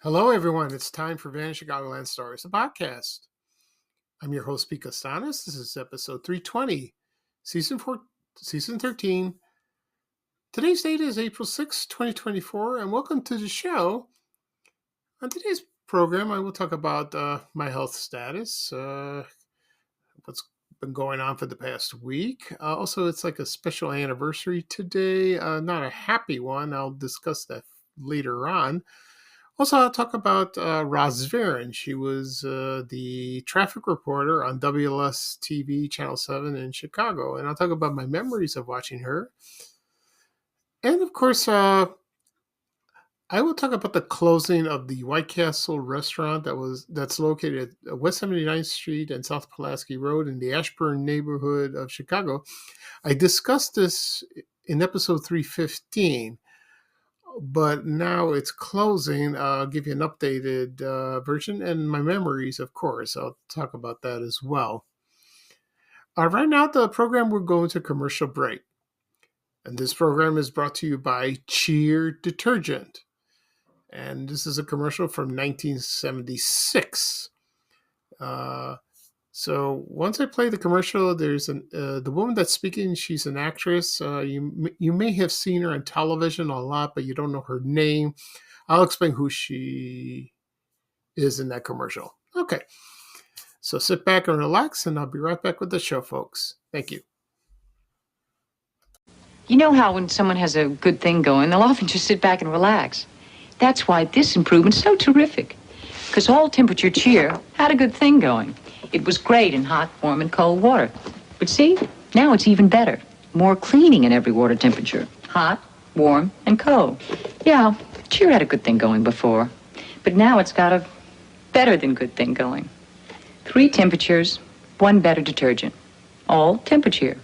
Hello, everyone. It's time for Van Chicagoland Stories, the podcast. I'm your host, Pete Costanis. This is episode 320, season 13. Today's date is April 6, 2024, and welcome to the show. On today's program, I will talk about my health status, what's been going on for the past week. Also, it's like a special anniversary today, not a happy one. I'll discuss that later on. Also, I'll talk about Roz Varon. She was the traffic reporter on WLS-TV Channel 7 in Chicago. And I'll talk about my memories of watching her. And, of course, I will talk about the closing of the White Castle restaurant that's located at West 79th Street and South Pulaski Road in the Ashburn neighborhood of Chicago. I discussed this in episode 315. But now it's closing. I'll give you an updated version and my memories, of course. I'll talk about that as well. Right now, the program, we're going to commercial break. And this program is brought to you by Cheer Detergent. And this is a commercial from 1976. So once I play the commercial, there's the woman that's speaking. She's an actress. You may have seen her on television a lot, but you don't know her name. I'll explain who she is in that commercial. Okay. So sit back and relax, and I'll be right back with the show, folks. Thank you. You know how when someone has a good thing going, they'll often just sit back and relax. That's why this improvement's so terrific. Because all temperature cheer had a good thing going. It was great in hot, warm, and cold water. But see, now it's even better. More cleaning in every water temperature. Hot, warm, and cold. Yeah, cheer had a good thing going before. But now it's got a better than good thing going. 3 temperatures, 1 better detergent. All temperature.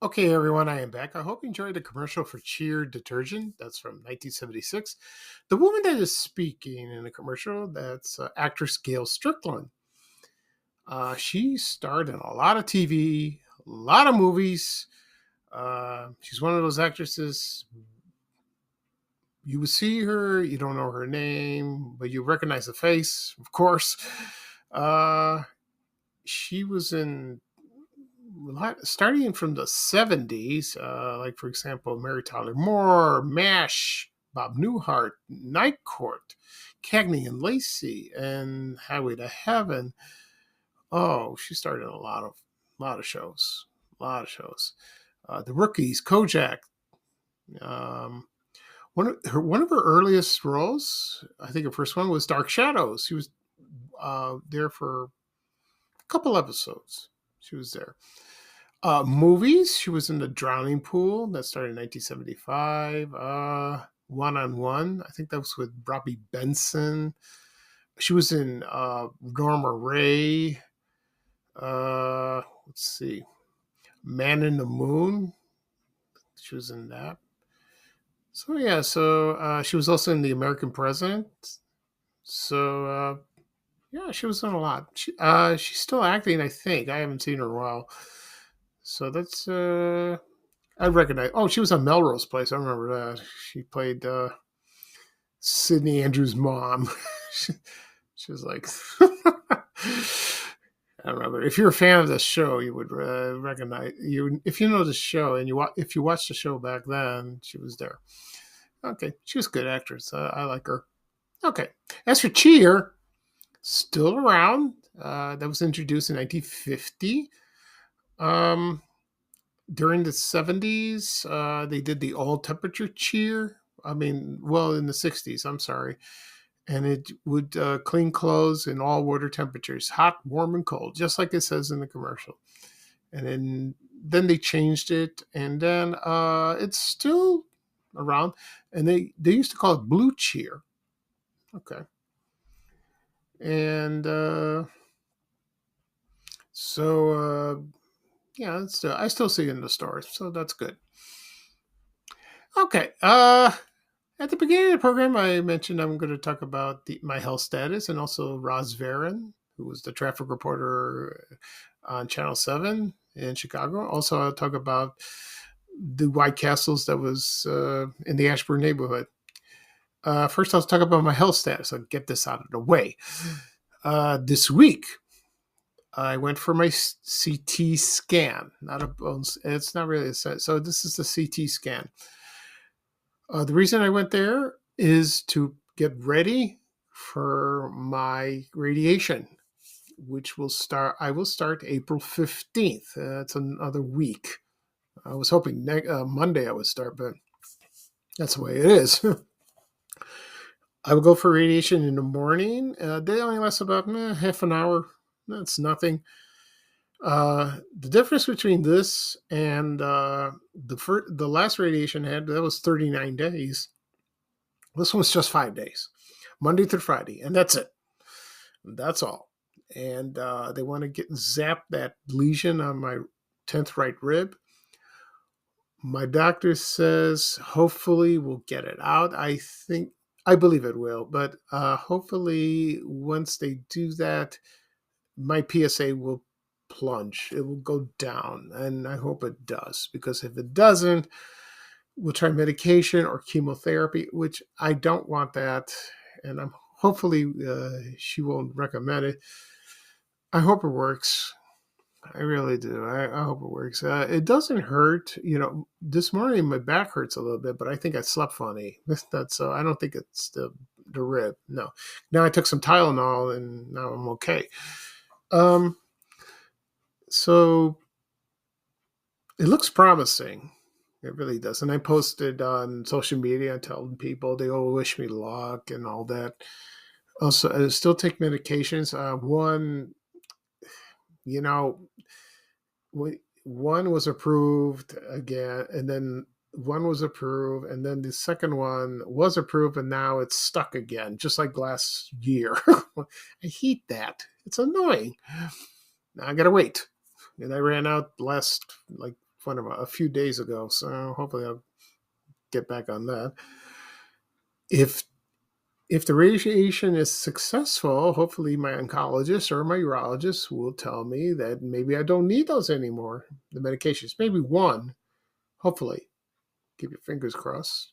Okay, everyone, I am back. I hope you enjoyed the commercial for Cheer Detergent. That's from 1976. The woman that is speaking in the commercial, that's actress Gail Strickland. She starred in a lot of TV, a lot of movies. She's one of those actresses, you would see her, you don't know her name, but you recognize the face, of course. She was in starting from the 70s, like, for example, Mary Tyler Moore, MASH, Bob Newhart, Night Court, Cagney and Lacey, and Highway to Heaven. Oh, she started in a lot of shows. The Rookies, Kojak. One of her earliest roles, I think her first one, was Dark Shadows. She was there for a couple episodes. She was there. Movies, she was in The Drowning Pool. That started in 1975. One-on-One. I think that was with Robbie Benson. She was in Norma Ray. Let's see. Man in the Moon. She was in that. So, yeah. So, she was also in The American President. So, yeah, she was in a lot. She's still acting, I think. I haven't seen her in a while. So that's, I recognize. Oh, she was on Melrose Place. I remember that. She played Sydney Andrews' mom. She was like, I remember. If you're a fan of the show, you would recognize you. If you know the show and if you watched the show back then, she was there. Okay, she was a good actress. I like her. Okay, as for Cheer, still around. That was introduced in 1950. During the 70s, they did the all temperature cheer. In the 60s, I'm sorry. And it would clean clothes in all water temperatures, hot, warm, and cold, just like it says in the commercial. and then they changed it, and then it's still around, and they used to call it Blue Cheer. Okay, and so yeah, I still see it in the stores, so that's good. Okay, at the beginning of the program, I mentioned I'm going to talk about my health status, and also Roz Varon, who was the traffic reporter on Channel 7 in Chicago. Also, I'll talk about the White Castles that was in the Ashburn neighborhood. First, I'll talk about my health status. I'll get this out of the way. This week, I went for my CT scan. Not a bones. It's not really a set. So this is the CT scan. The reason I went there is to get ready for my radiation, which I will start April 15th. It's another week. I was hoping Monday I would start, but that's the way it is. I will go for radiation in the morning. They only last about half an hour. That's nothing. The difference between this and the last radiation I had, that was 39 days. This one's just 5 days, Monday through Friday, and that's it. That's all. And they want to zap that lesion on my 10th right rib. My doctor says hopefully we'll get it out. I believe it will, but hopefully once they do that, my PSA will plunge. It will go down, and I hope it does, because if it doesn't, we'll try medication or chemotherapy, which I don't want that, and hopefully she won't recommend it. I hope it works. I really do. I hope it works. It doesn't hurt. This morning my back hurts a little bit, but I think I slept funny. That's I don't think it's the rib. No. Now I took some Tylenol and now I'm okay. So it looks promising. It really does. And I posted on social media telling people they all wish me luck and all that. Also, I still take medications. One was approved again, and then one was approved, and then the second one was approved, and now it's stuck again, just like last year. I hate that. It's annoying. Now I gotta wait, and I ran out a few days ago, so hopefully I'll get back on that. If the radiation is successful, hopefully my oncologist or my urologist will tell me that maybe I don't need those anymore, the medications. Maybe one, hopefully. Keep your fingers crossed.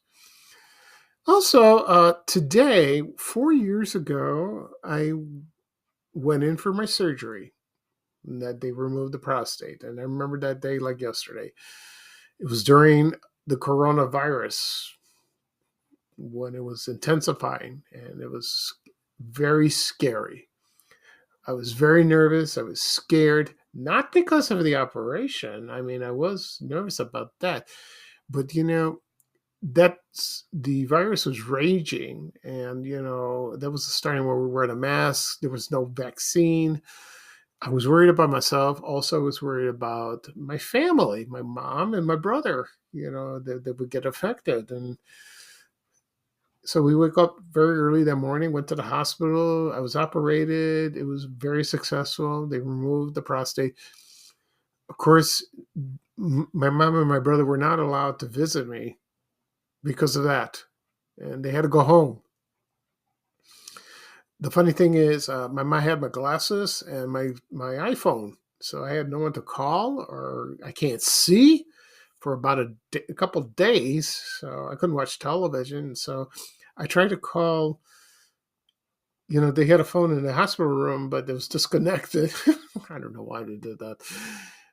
Also, today, 4 years ago, I went in for my surgery, and that they removed the prostate. And I remember that day like yesterday. It was during the coronavirus, when it was intensifying, and it was very scary. I was very nervous. I was scared, not because of the operation. I mean, I was nervous about that, but that's the virus was raging, and that was the starting where we were wearing a mask. There was no vaccine. I was worried about myself. Also, I was worried about my family, my mom and my brother, that would get affected. And so we woke up very early that morning, went to the hospital. I was operated. It was very successful. They removed the prostate. Of course, my mom and my brother were not allowed to visit me because of that, and they had to go home. The funny thing is, my mom had my glasses and my iPhone, so I had no one to call, or I can't see for about a couple of days, so I couldn't watch television. So I tried to call. They had a phone in the hospital room, but it was disconnected. I don't know why they did that.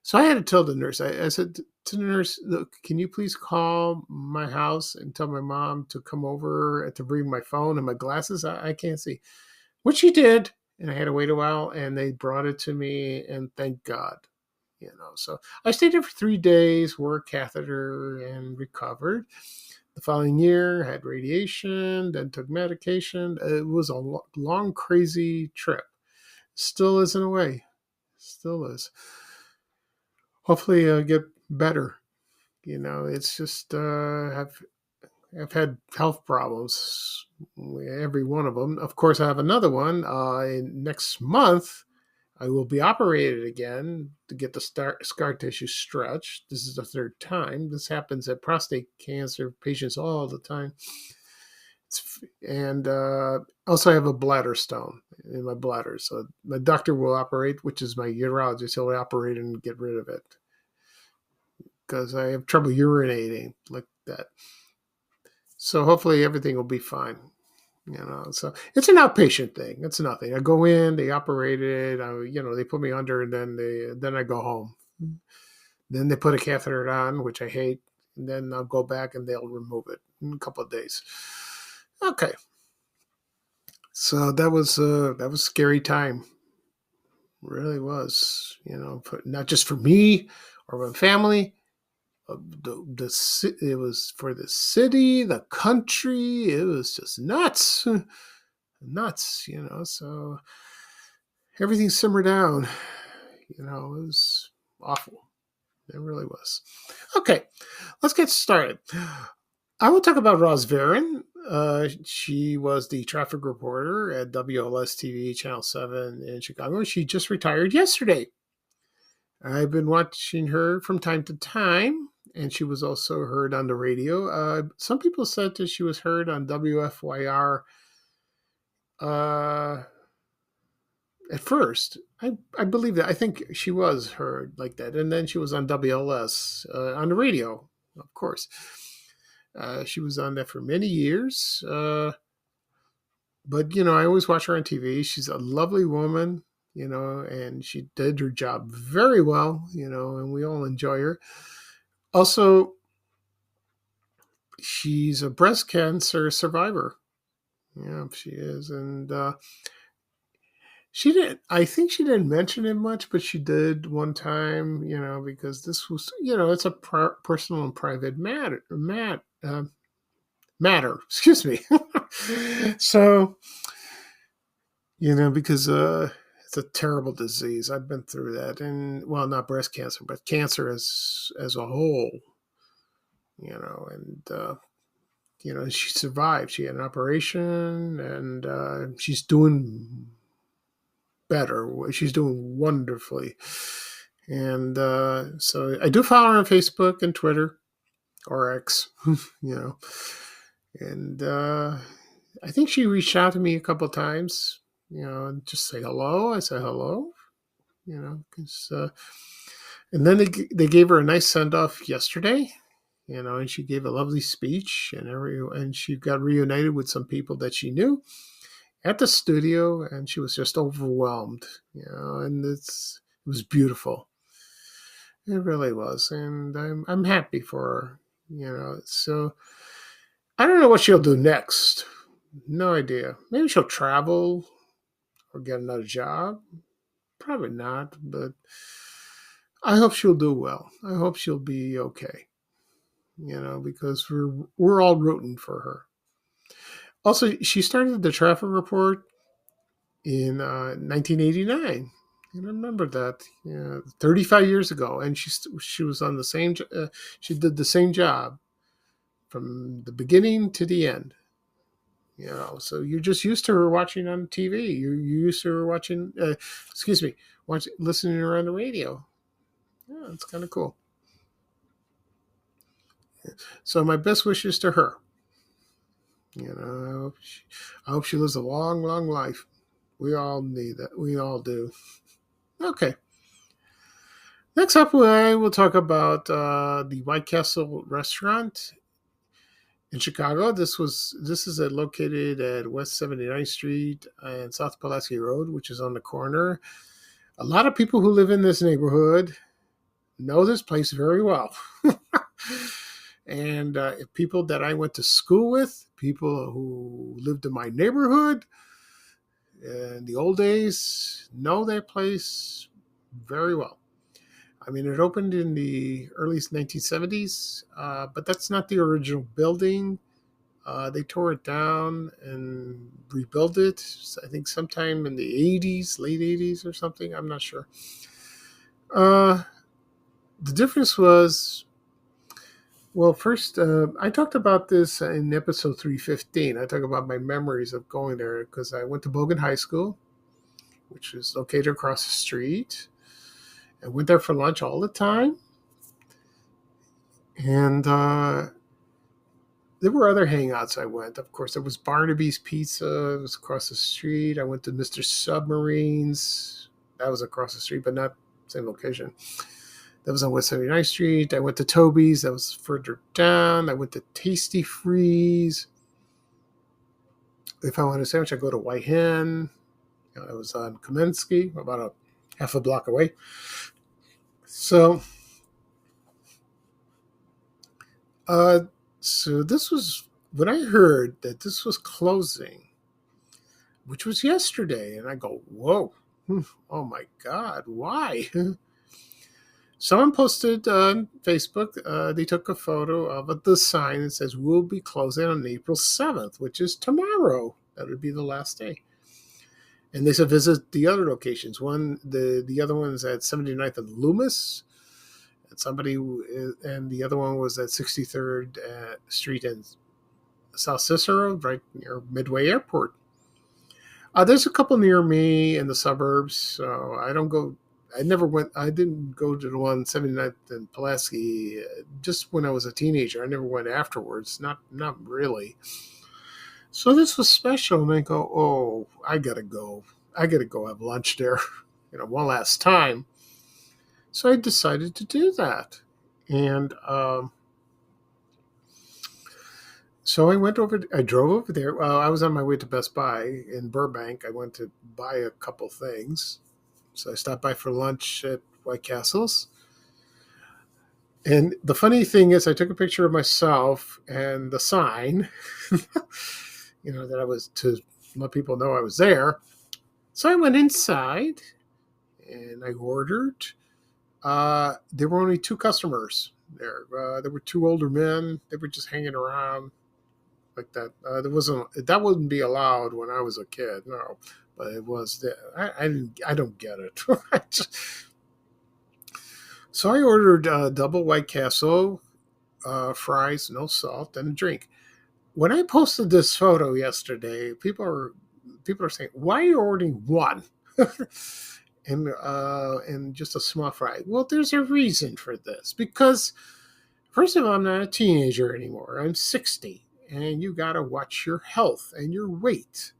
So I had to tell the nurse. I said to the nurse, "Look, can you please call my house and tell my mom to come over to bring my phone and my glasses? I can't see." Which she did, and I had to wait a while, and they brought it to me, and thank God. So I stayed there for 3 days, wore a catheter, and recovered. The following year, had radiation, then took medication. It was a long, crazy trip. Still is in a way. Still is. hopefully get better. It's just I've had health problems, every one of them. Of course, I have another one. Next month, I will be operated again to get the scar tissue stretched. This is the third time. This happens at prostate cancer patients all the time. And also, I have a bladder stone in my bladder. So my doctor will operate, which is my urologist. He'll operate and get rid of it because I have trouble urinating like that. So hopefully everything will be fine. So it's an outpatient thing. It's nothing. I go in, they operate it, they put me under, and then I go home. Then they put a catheter on, which I hate, and then I'll go back and they'll remove it in a couple of days. Okay. So that was a scary time. It really was, not just for me or my family. It was for the city, the country. It was just nuts. So everything simmered down. It was awful. It really was. Okay, let's get started. I will talk about Roz Varon. She was the traffic reporter at WLS-TV Channel 7 in Chicago. She just retired yesterday. I've been watching her from time to time, and she was also heard on the radio. Some people said that she was heard on WFYR at first. I believe that. I think she was heard like that. And then she was on WLS on the radio, of course. She was on that for many years. But, I always watch her on TV. She's a lovely woman, and she did her job very well, and we all enjoy her. Also, she's a breast cancer survivor. Yeah, she is. And I think she didn't mention it much, but she did one time, because this was, it's a personal and private matter, excuse me. So, because it's a terrible disease. I've been through that. And, well, not breast cancer, but cancer as a whole, and, she survived. She had an operation, and she's doing better. She's doing wonderfully. And so I do follow her on Facebook and Twitter, or X, And I think she reached out to me a couple of times, just say hello. I said hello, because, and then they gave her a nice send off yesterday, and she gave a lovely speech, and she got reunited with some people that she knew at the studio, and she was just overwhelmed, and it was beautiful. It really was, and I'm happy for her, So I don't know what she'll do next. No idea. Maybe she'll travel or get another job. Probably not, but I hope she'll do well. I hope she'll be okay. Because we're all rooting for her. Also, she started the Traffic Report in 1989. I remember that, 35 years ago, and she was on the same. She did the same job from the beginning to the end. So you're just used to her watching on TV. You're used to her watching. Listening to her on the radio. Yeah, it's kind of cool. So my best wishes to her. I hope she lives a long, long life. We all need that. We all do. Okay. Next up, I will talk about the White Castle restaurant in Chicago. This is located at West 79th Street and South Pulaski Road, which is on the corner. A lot of people who live in this neighborhood know this place very well. And people that I went to school with, people who lived in my neighborhood in the old days, know that place very well. I mean, it opened in the early 1970s, but that's not the original building. They tore it down and rebuilt it, I think sometime in the 80s, late 80s or something. I'm not sure. The difference was, well, first, I talked about this in episode 315. I talked about my memories of going there because I went to Bogan High School, which is located across the street. I went there for lunch all the time. And there were other hangouts I went. Of course, there was Barnaby's Pizza. It was across the street. I went to Mr. Submarines. That was across the street, but not same location. That was on West 79th Street. I went to Toby's. That was further down. I went to Tasty Freeze. If I want a sandwich, I go to White Hen. I was on Kaminsky, about a half a block away. So this was when I heard that this was closing, which was yesterday, and I go, whoa, oh my God, why? Someone posted on Facebook, they took a photo of the sign that says, we'll be closing on April 7th, which is tomorrow. That would be the last day. And they said visit the other locations. The other one is at 79th and Loomis. And the other one was at 63rd Street and South Cicero, right near Midway Airport. There's a couple near me in the suburbs, so I don't go. I didn't go to the one 79th and Pulaski just when I was a teenager. I never went afterwards. Not really. So this was special, and I go, oh, I gotta go. I gotta go have lunch there, one last time. So I decided to do that. And so I drove over there. I was on my way to Best Buy in Burbank. I went to buy a couple things. So I stopped by for lunch at White Castle's. And the funny thing is I took a picture of myself and the sign, that I was to let people know I was there. So I went inside and I ordered. There were only two customers there. There were two older men. They were just hanging around like that. That wouldn't be allowed when I was a kid. No, but it was. I don't get it. So I ordered double White Castle, fries, no salt, and a drink. When I posted this photo yesterday, people are saying, "Why are you ordering one?" and just a small fry. Well, there's a reason for this. Because, first of all, I'm not a teenager anymore. I'm 60. And you got to watch your health and your weight.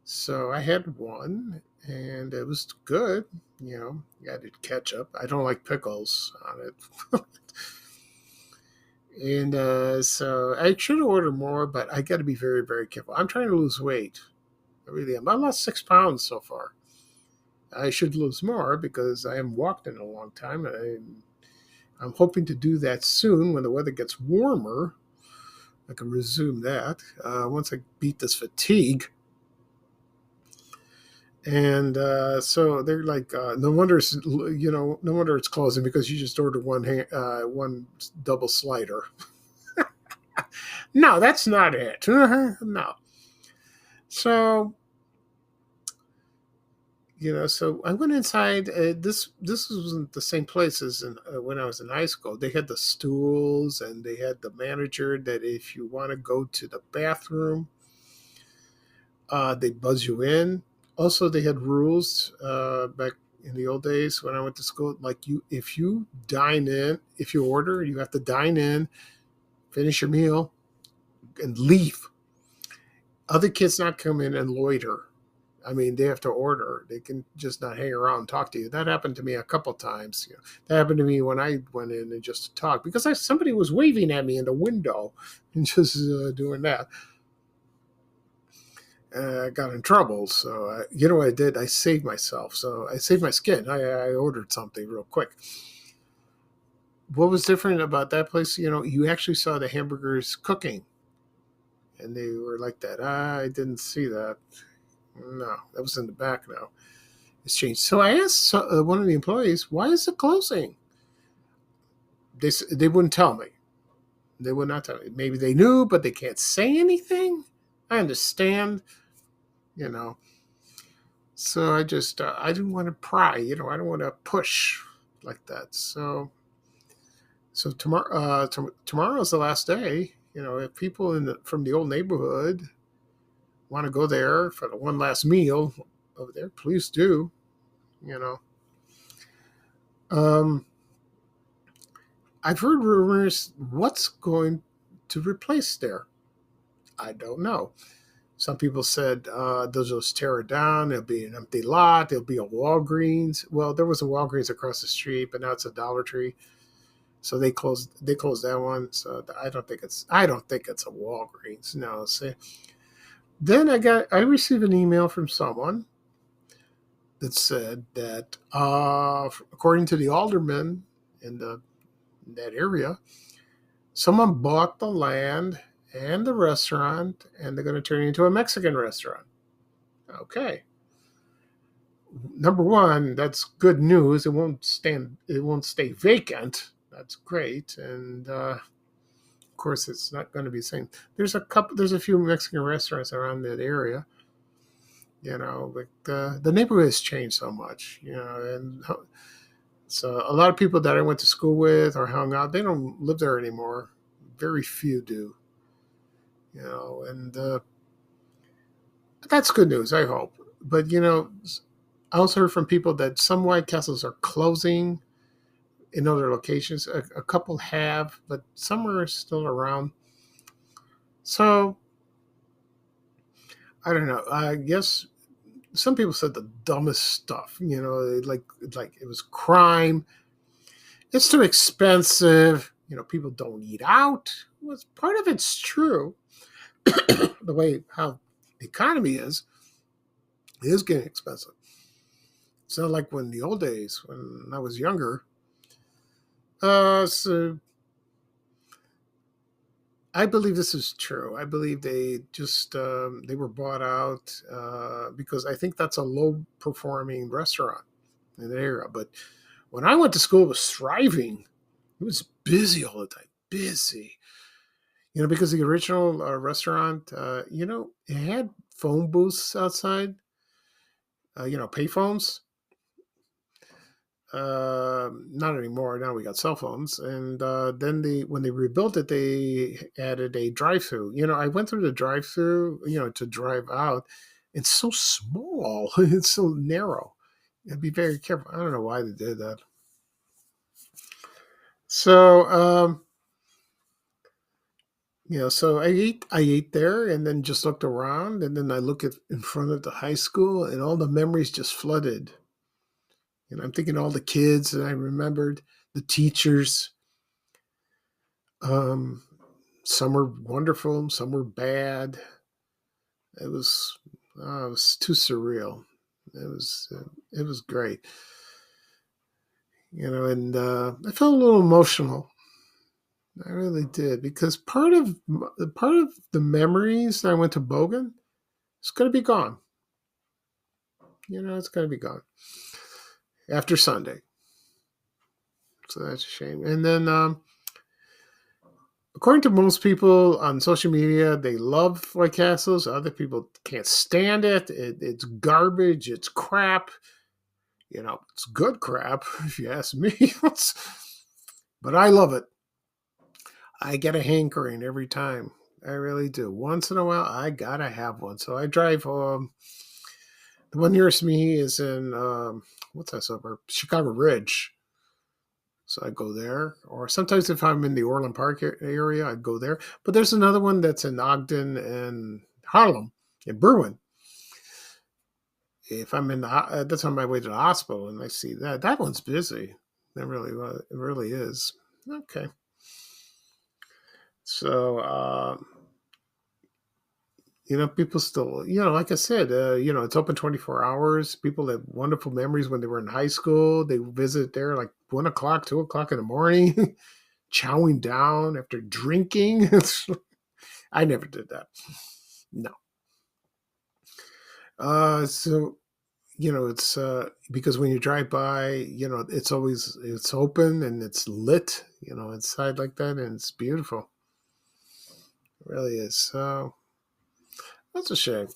So I had one, and it was good. I did ketchup. I don't like pickles on it. And so I should order more, but I got to be very, very careful. I'm trying to lose weight. I really am. I lost 6 pounds so far. I should lose more because I haven't walked in a long time. I'm hoping to do that soon when the weather gets warmer. I can resume that once I beat this fatigue. And so they're like, no wonder it's closing because you just ordered one double slider. No, that's not it. No. So. So I went inside. This wasn't the same place as when I was in high school. They had the stools and they had the manager that if you want to go to the bathroom, they buzz you in. Also, they had rules back in the old days when I went to school. Like if you order, you have to dine in, finish your meal, and leave. Other kids not come in and loiter. I mean, they have to order. They can just not hang around and talk to you. That happened to me a couple times. That happened to me when I went in and just to talk because somebody was waving at me in the window and just doing that. I got in trouble. So, you know what I did? I saved myself. So I saved my skin. I ordered something real quick. What was different about that place? You actually saw the hamburgers cooking. And they were like that. I didn't see that. No, that was in the back now. It's changed. So I asked one of the employees, why is it closing? They wouldn't tell me. They would not tell me. Maybe they knew, but they can't say anything. I understand, So I just, I didn't want to pry, I don't want to push like that. So So tomorrow is the last day. If people from the old neighborhood want to go there for the one last meal over there, please do. You know, um, I've heard rumors. What's going to replace there? I don't know. Some people said they'll just tear it down. It'll be an empty lot. There'll be a Walgreens. Well, there was a Walgreens across the street, but now it's a Dollar Tree. So they closed that one. So I don't think it's a Walgreens. No. See, then I received an email from someone that said that according to the alderman in that area, someone bought the land and the restaurant, and they're going to turn it into a Mexican restaurant. Okay. Number one, that's good news. It won't stay vacant. That's great. And of course, it's not going to be the same. There's a few Mexican restaurants around that area. But the neighborhood has changed so much. And so a lot of people that I went to school with or hung out, they don't live there anymore. Very few do. And that's good news, I hope. But I also heard from people that some White Castles are closing in other locations. A couple have, but some are still around. So I don't know. I guess some people said the dumbest stuff. Like it was crime. It's too expensive. People don't eat out. Well, part of it's true. The way how the economy is getting expensive. It's not like when the old days when I was younger. So I believe this is true. I believe they just they were bought out because I think that's a low performing restaurant in the area. But when I went to school, it was thriving. It was busy all the time. Busy. Because the original restaurant, it had phone booths outside, pay phones. Not anymore. Now we got cell phones. And then when they rebuilt it, they added a drive-through. I went through the drive-through, to drive out. It's so small. It's so narrow. Be very careful. I don't know why they did that. So, so I ate there and then just looked around, and then I look at in front of the high school, and all the memories just flooded. I'm thinking all the kids, and I remembered the teachers. Some were wonderful, some were bad. It was too surreal. It was great. And I felt a little emotional. I really did, because part of the memories that I went to Bogan is going to be gone. It's going to be gone after Sunday. So that's a shame. And then, according to most people on social media, they love White Castles. Other people can't stand it. It's garbage. It's crap. It's good crap, if you ask me. But I love it. I get a hankering every time. I really do. Once in a while, I gotta have one. So I drive home. The one nearest me is in, what's that suburb? Chicago Ridge. So I go there. Or sometimes if I'm in the Orland Park area, I go there. But there's another one that's in Ogden and Harlem, in Berwyn. If I'm that's on my way to the hospital, and I see that one's busy. It really is. Okay. So, people still, like I said, it's open 24 hours. People have wonderful memories when they were in high school. They visit there like 1 o'clock, 2 o'clock in the morning, chowing down after drinking. I never did that. No. So, it's because when you drive by, it's open and it's lit, inside like that, and it's beautiful. It really is. So that's a shame.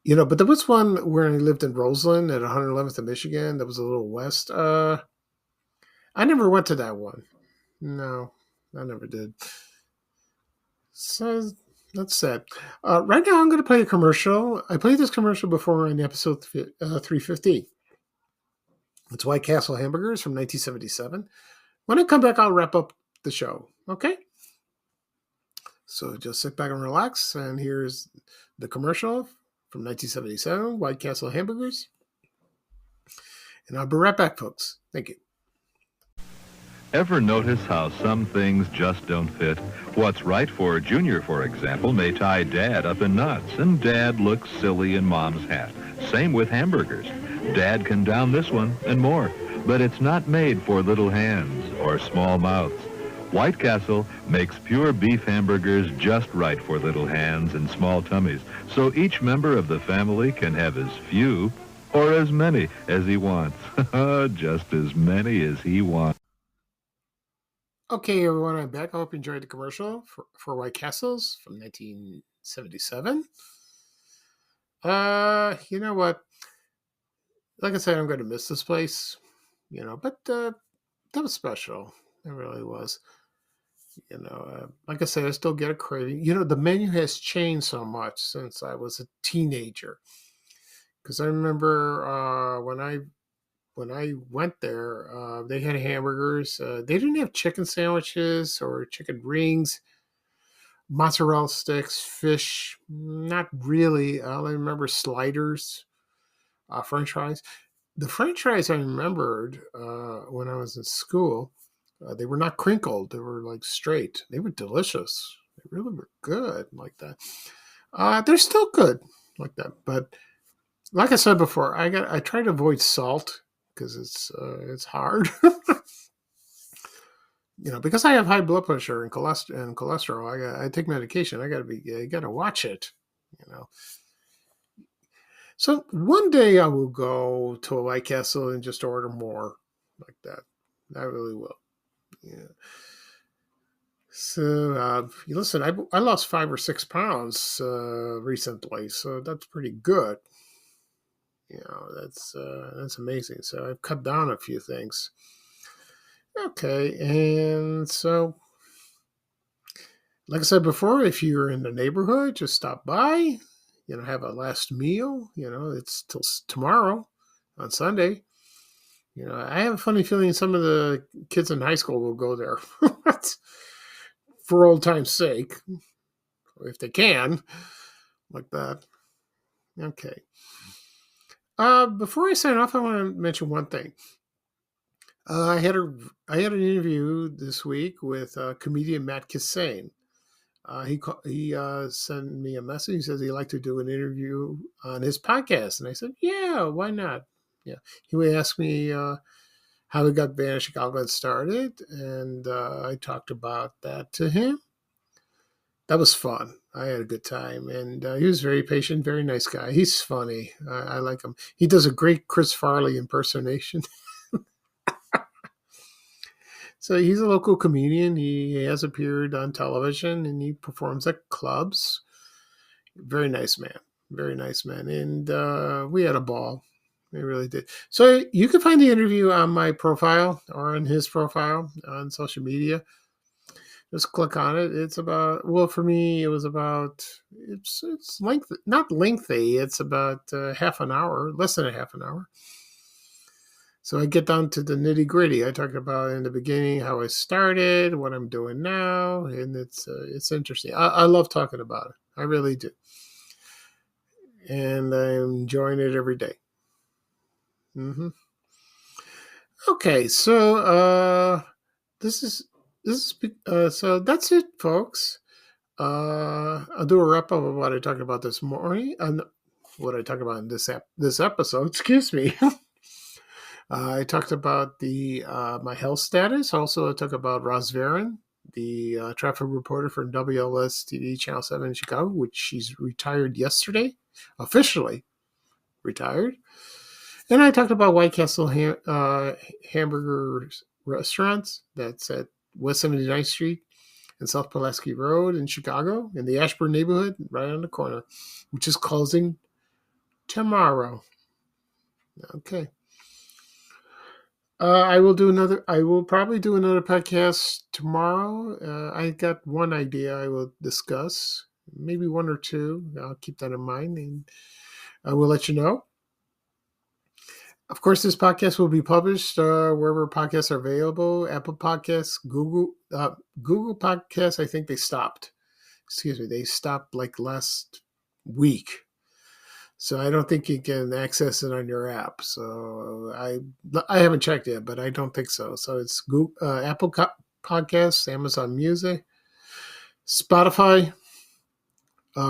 But there was one where I lived in Roseland at 111th in Michigan. That was a little west. I never went to that one. No, I never did. So that's sad. Right now, I'm going to play a commercial. I played this commercial before in episode 350. It's White Castle Hamburgers from 1977. When I come back, I'll wrap up the show. Okay? So just sit back and relax. And here's the commercial from 1977, White Castle Hamburgers. And I'll be right back, folks. Thank you. Ever notice how some things just don't fit? What's right for Junior, for example, may tie Dad up in knots, and Dad looks silly in Mom's hat. Same with hamburgers. Dad can down this one and more, but it's not made for little hands or small mouths. White Castle makes pure beef hamburgers just right for little hands and small tummies, so each member of the family can have as few or as many as he wants. Just as many as he wants. Okay, everyone, I'm back. I hope you enjoyed the commercial for White Castles from 1977. You know what? Like I said, I'm going to miss this place, but that was special. It really was. Like I said, I still get a craving. The menu has changed so much since I was a teenager. Because I remember when I went there, they had hamburgers. They didn't have chicken sandwiches or chicken rings, mozzarella sticks, fish. Not really. I only remember sliders, French fries. The French fries I remembered when I was in school, they were not crinkled. They were like straight. They were delicious. They really were good like that. They're still good like that. But like I said before, I try to avoid salt because it's hard. Because I have high blood pressure and cholesterol. I take medication. I gotta watch it. So one day I will go to a White Castle and just order more like that. I really will. Yeah. So you listen. I lost 5 or 6 pounds recently, so that's pretty good. That's amazing. So I've cut down a few things. Okay, and so like I said before, if you're in the neighborhood, just stop by. Have a last meal. It's till tomorrow on Sunday. I have a funny feeling some of the kids in high school will go there for old time's sake, if they can, like that. Okay. Before I sign off, I want to mention one thing. I had an interview this week with comedian Matt Kissane. He sent me a message. He says he'd like to do an interview on his podcast, and I said, "Yeah, why not?" Yeah, he would ask me how he got Vanishing Goblin started, and I talked about that to him. That was fun. I had a good time, and he was very patient, very nice guy. He's funny. I like him. He does a great Chris Farley impersonation. So he's a local comedian. He has appeared on television, and he performs at clubs. Very nice man. Very nice man. And we had a ball. We really did. So you can find the interview on my profile or on his profile on social media. Just click on it. It's about, well, for me, it was about, it's length, not lengthy. It's about half an hour, less than a half an hour. So I get down to the nitty gritty. I talked about in the beginning how I started, what I'm doing now, and it's interesting. I love talking about it. I really do, and I'm enjoying it every day. Mm-hmm. Okay, so so that's it, folks. I'll do a wrap up of what I talked about this morning, and what I talked about in this episode. Excuse me. I talked about my health status. Also, I talked about Roz Varon, the traffic reporter for WLS-TV Channel 7 in Chicago, which she's retired yesterday, officially retired. And I talked about White Castle Hamburger Restaurants. That's at West 79th Street and South Pulaski Road in Chicago, in the Ashburn neighborhood, right on the corner, which is closing tomorrow. Okay. I will do another. I will probably do another podcast tomorrow. I got one idea I will discuss, maybe one or two. I'll keep that in mind, and I will let you know. Of course, this podcast will be published wherever podcasts are available. Apple Podcasts, Google Podcasts. I think they stopped. Excuse me, they stopped like last week. So I don't think you can access it on your app. So I haven't checked yet, but I don't think so. So it's Google, Apple Podcasts, Amazon Music, Spotify,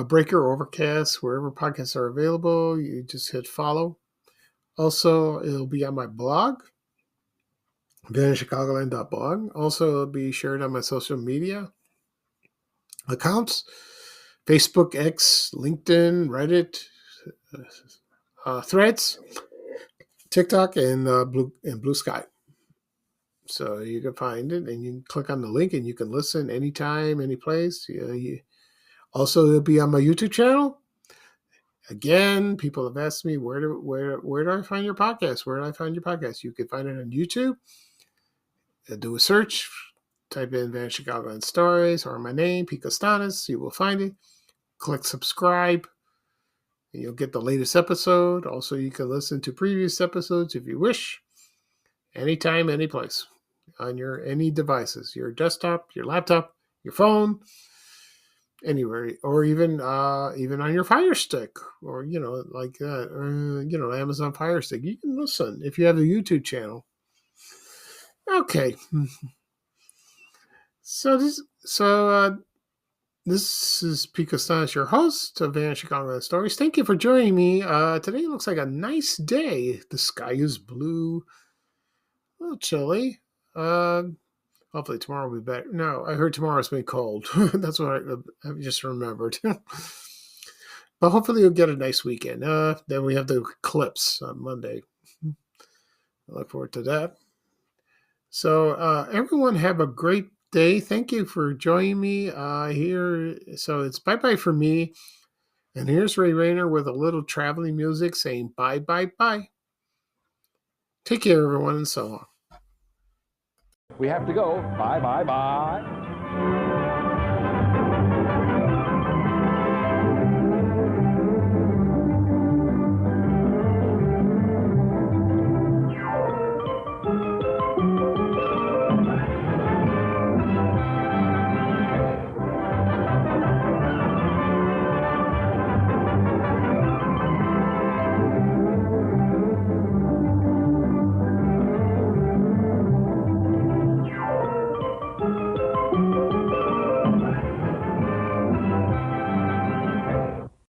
Breaker, Overcast, wherever podcasts are available. You just hit follow. Also, it'll be on my blog, vanishchicagoland.blog. Also, it'll be shared on my social media accounts: Facebook, X, LinkedIn, Reddit, Threads, TikTok, and Blue Sky. So you can find it, and you can click on the link, and you can listen anytime, any place. Also, it'll be on my YouTube channel. Again, people have asked me where do I find your podcast? Where do I find your podcast? You can find it on YouTube. Do a search, type in Van Chicagoland Stories or my name, Pico Stanis. You will find it. Click subscribe, and you'll get the latest episode. Also, you can listen to previous episodes if you wish, anytime, any place, on your any devices, your desktop, your laptop, your phone, anywhere, or even on your Fire Stick, or like that, or Amazon Fire Stick. You can listen if you have a YouTube channel. Okay, so this is Pico Stanis, your host of Van Chicagoland Stories. Thank you for joining me. Today looks like a nice day. The sky is blue, a little chilly. Hopefully tomorrow will be better. No, I heard tomorrow's been cold. That's what I just remembered. But hopefully you'll get a nice weekend. Then we have the eclipse on Monday. I look forward to that. So everyone have a great day. Thank you for joining me here. So it's bye-bye for me. And here's Ray Rayner with a little traveling music saying bye, bye, bye. Take care, everyone, and so on. We have to go. Bye, bye, bye.